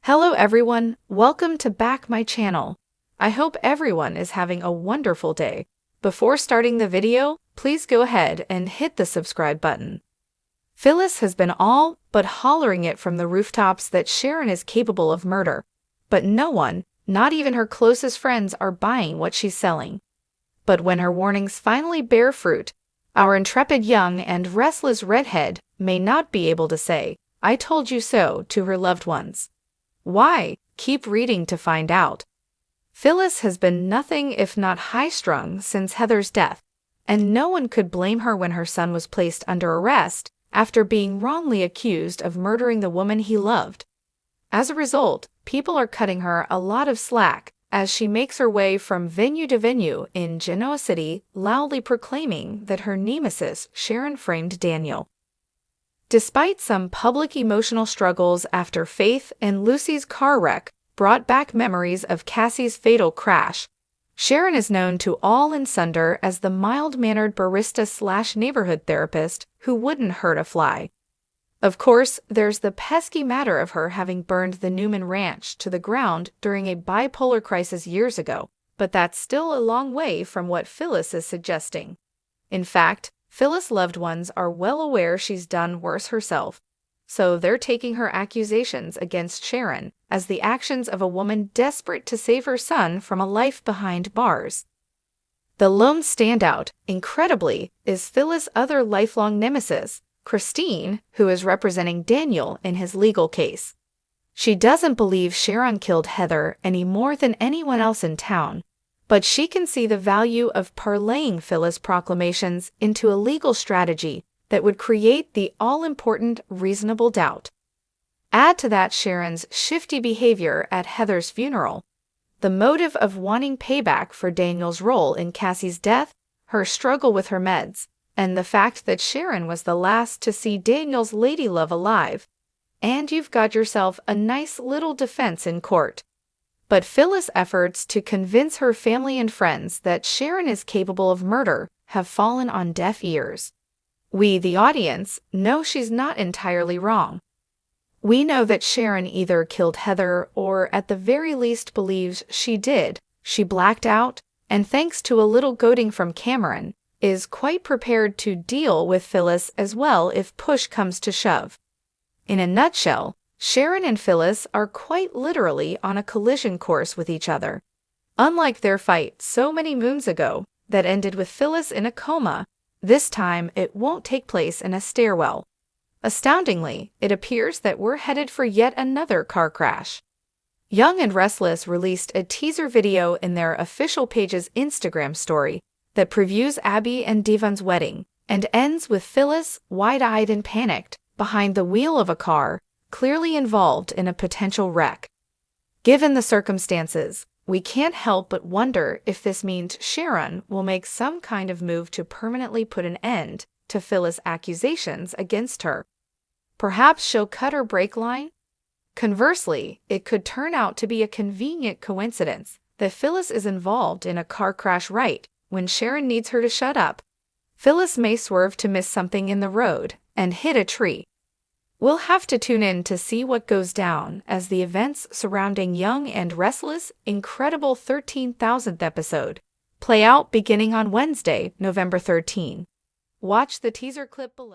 Hello everyone, welcome to back my channel. I hope everyone is having a wonderful day. Before starting the video, please go ahead and hit the subscribe button. Phyllis has been all but hollering it from the rooftops that Sharon is capable of murder, but no one, not even her closest friends, are buying what she's selling. But when her warnings finally bear fruit, our intrepid young and restless redhead may not be able to say, "I told you so" to her loved ones. Why? Keep reading to find out. Phyllis has been nothing if not high-strung since Heather's death, and no one could blame her when her son was placed under arrest after being wrongly accused of murdering the woman he loved. As a result, people are cutting her a lot of slack as she makes her way from venue to venue in Genoa City, loudly proclaiming that her nemesis, Sharon, framed Daniel. Despite some public emotional struggles after Faith and Lucy's car wreck brought back memories of Cassie's fatal crash, Sharon is known to all and sundry as the mild-mannered barista/neighborhood therapist who wouldn't hurt a fly. Of course, there's the pesky matter of her having burned the Newman Ranch to the ground during a bipolar crisis years ago, but that's still a long way from what Phyllis is suggesting. In fact, Phyllis' loved ones are well aware she's done worse herself, so they're taking her accusations against Sharon as the actions of a woman desperate to save her son from a life behind bars. The lone standout, incredibly, is Phyllis' other lifelong nemesis, Christine, who is representing Daniel in his legal case. She doesn't believe Sharon killed Heather any more than anyone else in town, but she can see the value of parlaying Phyllis' proclamations into a legal strategy that would create the all-important reasonable doubt. Add to that Sharon's shifty behavior at Heather's funeral, the motive of wanting payback for Daniel's role in Cassie's death, her struggle with her meds, and the fact that Sharon was the last to see Daniel's ladylove alive, and you've got yourself a nice little defense in court. But Phyllis' efforts to convince her family and friends that Sharon is capable of murder have fallen on deaf ears. We, the audience, know she's not entirely wrong. We know that Sharon either killed Heather or at the very least believes she did. She blacked out, and thanks to a little goading from Cameron, is quite prepared to deal with Phyllis as well if push comes to shove. In a nutshell, Sharon and Phyllis are quite literally on a collision course with each other. Unlike their fight so many moons ago that ended with Phyllis in a coma, this time it won't take place in a stairwell. Astoundingly, it appears that we're headed for yet another car crash. Young and Restless released a teaser video in their official page's Instagram story that previews Abby and Devon's wedding and ends with Phyllis, wide-eyed and panicked, behind the wheel of a car, clearly involved in a potential wreck. Given the circumstances, we can't help but wonder if this means Sharon will make some kind of move to permanently put an end to Phyllis' accusations against her. Perhaps she'll cut her brake line? Conversely, it could turn out to be a convenient coincidence that Phyllis is involved in a car crash right when Sharon needs her to shut up. Phyllis may swerve to miss something in the road and hit a tree. We'll have to tune in to see what goes down as the events surrounding Young and Restless' incredible 13,000th episode play out beginning on Wednesday, November 13. Watch the teaser clip below.